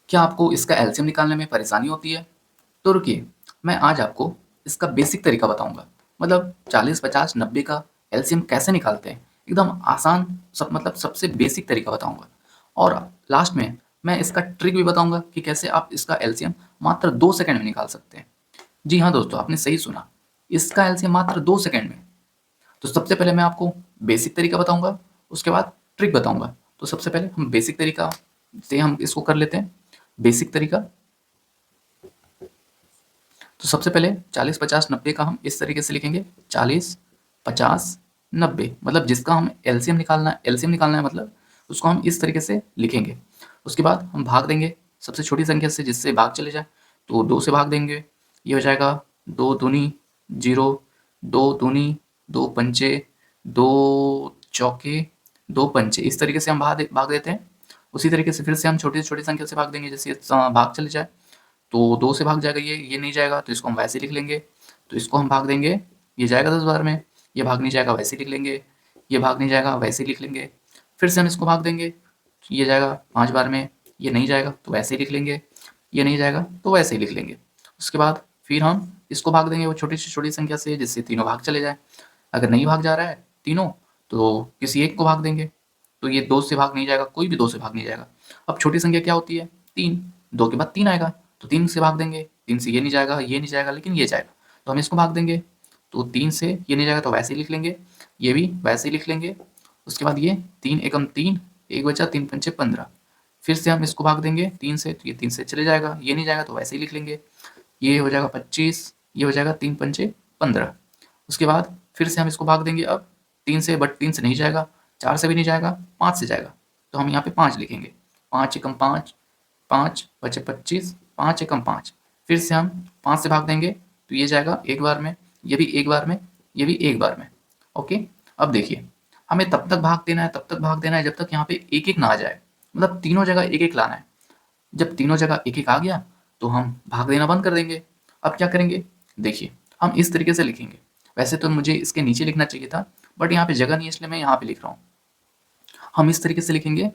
क्या आपको इसका एलसीएम निकालने में परेशानी होती है? तो रुकिए, मैं आज आपको इसका बेसिक तरीका बताऊँगा। मतलब 40, 50, 90 का एलसीएम कैसे निकालते हैं, एकदम आसान मतलब सबसे बेसिक तरीका बताऊँगा। और लास्ट में मैं इसका ट्रिक भी बताऊँगा कि कैसे आप इसका एलसीएम मात्र 2 सेकंड में निकाल सकते हैं। जी हाँ दोस्तों, आपने सही सुना, इसका एलसीएम मात्र 2 सेकंड में। तो सबसे पहले मैं आपको बेसिक तरीका बताऊँगा, उसके बाद ट्रिक बताऊँगा। तो सबसे पहले हम बेसिक तरीका से हम इसको कर लेते हैं। बेसिक तरीका, तो सबसे पहले 40, 50, 90 का हम इस तरीके से लिखेंगे 40, 50, 90, मतलब जिसका हम एलसीएम निकालना है, मतलब उसको हम इस तरीके से लिखेंगे। उसके बाद हम भाग देंगे सबसे छोटी संख्या से जिससे भाग चले जाए, तो 2 से भाग देंगे। ये हो जाएगा 2 दूनी 0, 2 दूनी 2 पंचे 2 चौके 2 पंचे, इस तरीके से हम भाग देते हैं। उसी तरीके से फिर से हम छोटी से छोटी संख्या से भाग देंगे जैसे भाग चले जाए, तो 2 से भाग जाएगा, ये नहीं जाएगा तो इसको हम वैसे लिख लेंगे। तो इसको हम भाग देंगे, ये जाएगा 10 बार में, ये भाग नहीं जाएगा वैसे लिख लेंगे, ये भाग नहीं जाएगा वैसे लिख लेंगे। फिर से हम इसको भाग देंगे, ये जाएगा 5 बार में, ये नहीं जाएगा तो वैसे ही लिख लेंगे, ये नहीं जाएगा तो वैसे ही लिख लेंगे। उसके बाद फिर हम इसको भाग देंगे वो छोटी से छोटी संख्या से जिससे तीनों भाग चले जाए। अगर नहीं भाग जा रहा है तीनों, तो किसी एक को भाग देंगे, तो ये 2 से भाग नहीं जाएगा, कोई भी 2 से भाग नहीं जाएगा। अब छोटी संख्या क्या होती है? 3, 2 के बाद 3 आएगा, तो 3 से भाग देंगे, 3 से ये नहीं जाएगा, ये नहीं जाएगा, लेकिन ये जाएगा, तो हम इसको भाग देंगे। तो 3 से ये नहीं जाएगा तो वैसे ही लिख लेंगे, ये भी वैसे ही लिख लेंगे। उसके बाद ये 3 एकम 3, 1 बचा 3 पंचे 15, फिर से हम इसको भाग देंगे 3 से, तो ये 3 से चले जाएगा, ये नहीं जाएगा तो वैसे ही लिख लेंगे, ये हो जाएगा 25, ये हो जाएगा 3 पंचे 15। उसके बाद फिर से हम इसको भाग देंगे अब 3 से, बट 3 से नहीं जाएगा, 4 से भी नहीं जाएगा, 5 से जाएगा, तो हम यहाँ पे 5 लिखेंगे। 5 एकम 5, 5 बचे 25, 5 एकम 5, फिर से हम 5 से भाग देंगे, तो ये जाएगा एक बार में, ये भी एक बार में, ये भी एक बार में। ओके, अब देखिए, हमें तब तक भाग देना है, तब तक भाग देना है जब तक यहाँ पे एक एक ना आ जाए, मतलब तीनों जगह एक एक लाना है। जब तीनों जगह एक एक आ गया तो हम भाग देना बंद कर देंगे। अब क्या करेंगे, देखिए, हम इस तरीके से लिखेंगे। वैसे तो मुझे इसके नीचे लिखना चाहिए था, बट यहाँ पे जगह नहीं है इसलिए मैं यहाँ पे लिख रहा हूँ। हम इस तरीके से लिखेंगे,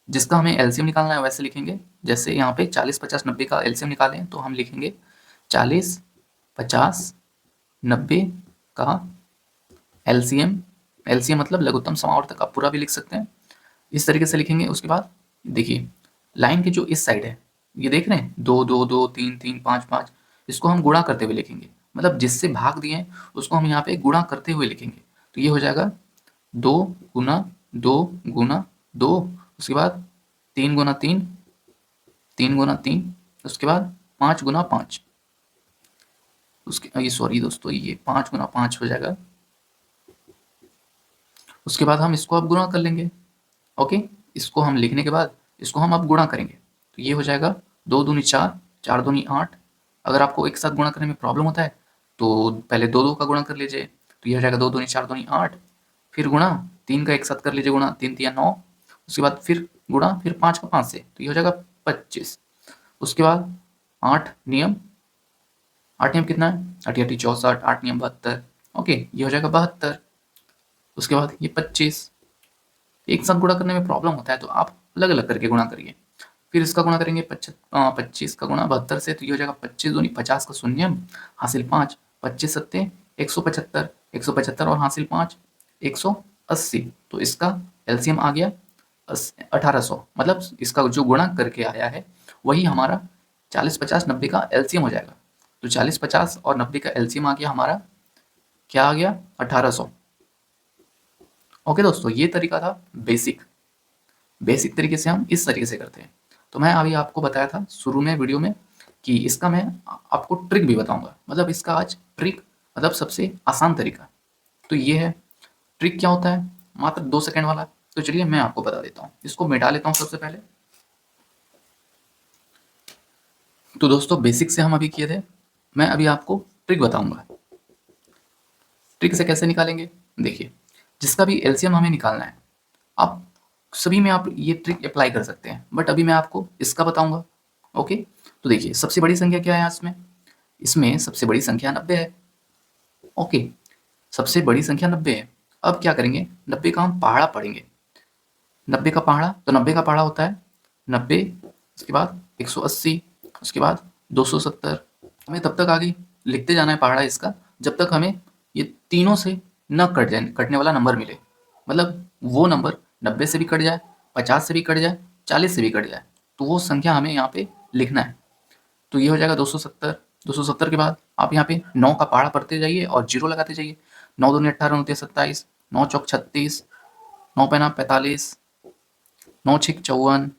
जिसका हमें एलसीएम निकालना है वैसे लिखेंगे। जैसे यहाँ पे 40, 50, 90 का एलसीएम निकालें तो हम लिखेंगे 40, 50, 90 का एलसीएम। एलसीएम मतलब लघुत्तम समावर्तक, आप पूरा भी लिख सकते हैं, इस तरीके से लिखेंगे। उसके बाद देखिए, लाइन के जो इस साइड है, ये देख रहे हैं 2, 2, 2, 3, 3, 5, 5, इसको हम गुणा करते हुए लिखेंगे, मतलब जिससे भाग दिए हैं उसको हम यहाँ पे गुणा करते हुए लिखेंगे। तो ये हो जाएगा 2 गुना 2 गुना 2, उसके बाद 3 गुना 3, 3 गुना 3, उसके बाद 5 गुना 5, उसके ये सॉरी दोस्तों, ये 5 गुना 5 हो जाएगा। उसके बाद हम इसको अब गुणा कर लेंगे। ओके, इसको हम लिखने के बाद इसको हम अब गुणा करेंगे, तो ये हो जाएगा 2 दूनी 4, 4 दूनी 8। अगर आपको एक साथ गुणा करने में प्रॉब्लम होता है तो पहले 2 2 का गुणा कर लीजिए, तो ये हो जाएगा 2 दूनी 4 दूनी 8, फिर गुणा 3 का एक साथ कर लीजिए, गुणा 3 3 9, उसके बाद फिर गुणा फिर 5 का 5 से, तो ये हो जाएगा 25। उसके बाद 8 नियम, 8 नियम कितना है, 8 8 64, 8 नियम 72। ओके, ये हो जाएगा 72। उसके बाद ये 25। एक साथ गुणा करने में प्रॉब्लम होता है तो आप अलग अलग करके गुणा करिए। फिर इसका गुणा करेंगे 25 का गुणा 72 से, तो ये हो जाएगा 25 दूनी 50 का शून्यम हासिल 5, 25 सत्ते 175, 175 और हासिल 5, 180। तो इसका एलसीएम आ गया 1800, मतलब इसका जो गुणा करके आया है वही हमारा 40, 50, 90 का एलसीएम हो जाएगा। तो 40, 50 और 90 का एलसीएम आ गया हमारा, क्या आ गया, 1800। ओके दोस्तों, ये तरीका था बेसिक। बेसिक तरीके से हम इस तरीके से करते हैं। तो मैं अभी आपको बताया था शुरू में वीडियो में कि इसका मैं आपको ट्रिक भी बताऊंगा, मतलब इसका आज ट्रिक मतलब सबसे आसान तरीका। तो ये है ट्रिक, क्या होता है, मात्र 2 सेकंड वाला। तो चलिए मैं आपको बता देता हूँ, इसको मिटा लेता हूँ सबसे पहले। तो दोस्तों, बेसिक से हम अभी किए थे, मैं अभी आपको ट्रिक बताऊंगा। ट्रिक से कैसे निकालेंगे, देखिए, जिसका भी एलसीएम हमें निकालना है, आप सभी में आप ये ट्रिक अप्लाई कर सकते हैं, बट अभी मैं आपको इसका बताऊंगा। ओके, तो देखिए, सबसे बड़ी संख्या क्या है इसमें, इसमें सबसे बड़ी संख्या 90 है। ओके, सबसे बड़ी संख्या 90 है। अब क्या करेंगे, 90 का हम पहाड़ा पढ़ेंगे। 90 का पहाड़ा, तो 90 का पहाड़ा होता है 90, उसके बाद 180, उसके बाद 270। हमें तब तक आगे लिखते जाना है पहाड़ा इसका जब तक हमें ये तीनों से न कट जाए, कटने वाला नंबर मिले। मतलब वो नंबर 90 से भी कट जाए, 50 से भी कट जाए, 40 से भी कट जाए, तो वो संख्या हमें यहाँ पे लिखना है। तो ये हो जाएगा 270। 270 के बाद आप यहाँ पे 9 का पहाड़ा पढ़ते जाइए और जीरो लगाते जाइए। 9 दूनी 18, 9 27, 9 चौक 36, 9 पैना 45, 9 छिक 54,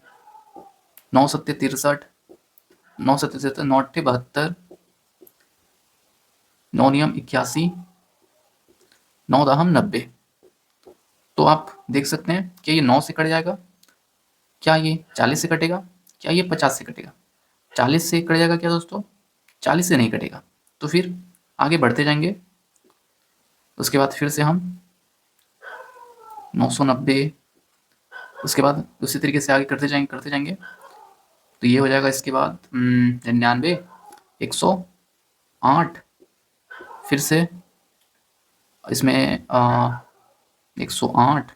9 सत्ते 63, 9 सत्ते 73, 9 अट्ठे 72, 9 नियम 81, 9 दहम 90। तो आप देख सकते हैं कि ये 9 से कट जाएगा, क्या ये 40 से कटेगा, क्या ये 50 से कटेगा। 40 से कट जाएगा क्या दोस्तों, 40 से नहीं कटेगा। तो फिर आगे बढ़ते जाएंगे। उसके बाद फिर से हम 990, उसके बाद उसी तरीके से आगे करते जाएंगे। तो ये हो जाएगा इसके बाद 99, 108, फिर से इसमें 108,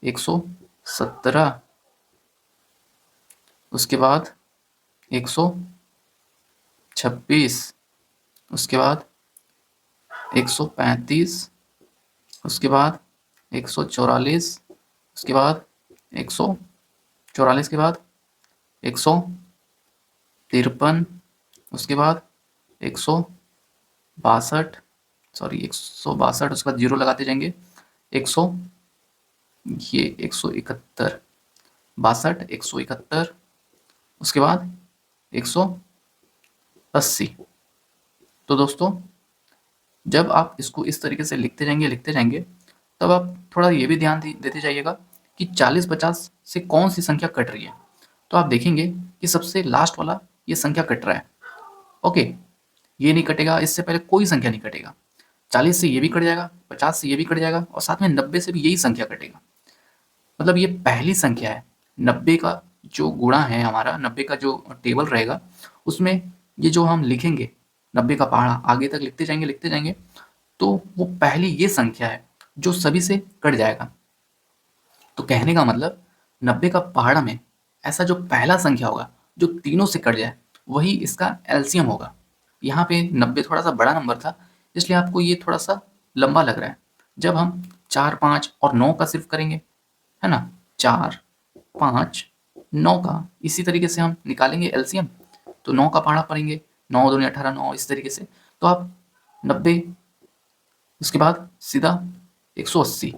117, उसके बाद 126, उसके बाद 135, उसके बाद 144, उसके बाद 144 के बाद 153, उसके बाद 162, सॉरी 162, उसके बाद जीरो लगाते जाएंगे। 100, ये 171, 62, 171, उसके बाद 180। तो दोस्तों जब आप इसको इस तरीके से लिखते जाएंगे तब आप थोड़ा ये भी ध्यान देते जाइएगा कि 40-50 से कौन सी संख्या कट रही है। तो आप देखेंगे कि सबसे लास्ट वाला ये संख्या कट रहा है। ओके, ये नहीं कटेगा, इससे पहले कोई संख्या नहीं कटेगा। 40 से ये भी कट जाएगा, 50 से ये भी कट जाएगा और साथ में 90 से भी यही संख्या कटेगा। मतलब ये पहली संख्या है। 90 का जो गुणा है हमारा, 90 का जो टेबल रहेगा उसमें ये जो हम लिखेंगे 90 का पहाड़ा आगे तक लिखते जाएंगे तो वो पहली ये संख्या है जो सभी से कट जाएगा। तो कहने का मतलब 90 का पहाड़ा में ऐसा जो पहला संख्या होगा जो तीनों से कट जाए वही इसका एलसीएम होगा। यहाँ पे 90 थोड़ा सा बड़ा नंबर था इसलिए आपको ये थोड़ा सा लंबा लग रहा है। जब हम 4, 5 और 9 का सिर्फ करेंगे, है ना, 4, 5, 9 का इसी तरीके से हम निकालेंगे एलसीएम। तो 9 का पहाड़ा पढ़ेंगे, 9 दूनी 18, 9 इस तरीके से। तो आप 90, उसके बाद सीधा 180,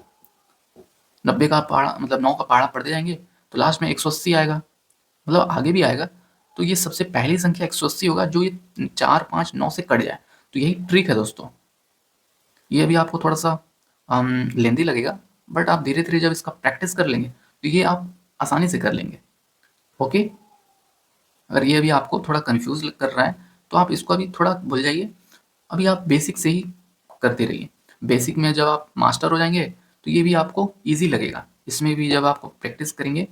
90 का पहाड़ा मतलब 9 का पहाड़ा पढ़ते जाएंगे तो लास्ट में 180 आएगा, मतलब आगे भी आएगा। तो ये सबसे पहली संख्या 180 होगा जो ये 4, 5, 9 से कट जाए। तो यही ट्रिक है दोस्तों। ये अभी आपको थोड़ा सा लेंदी लगेगा बट आप धीरे धीरे जब इसका प्रैक्टिस कर लेंगे तो ये आप आसानी से कर लेंगे। ओके, अगर ये अभी आपको थोड़ा कंफ्यूज कर रहा है तो आप इसको अभी थोड़ा भूल जाइए। अभी आप बेसिक से ही करते रहिए। बेसिक में जब आप मास्टर हो जाएंगे तो ये भी आपको ईजी लगेगा। इसमें भी जब आप प्रैक्टिस करेंगे,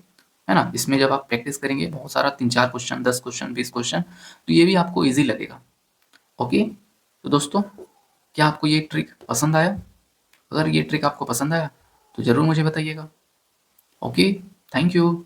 है ना, इसमें जब आप प्रैक्टिस करेंगे बहुत सारा 3-4 क्वेश्चन, 10 क्वेश्चन, 20 क्वेश्चन, तो ये भी आपको ईजी लगेगा। ओके, तो दोस्तों क्या आपको ये ट्रिक पसंद आया? अगर ये ट्रिक आपको पसंद आया तो ज़रूर मुझे बताइएगा। Okay, thank you.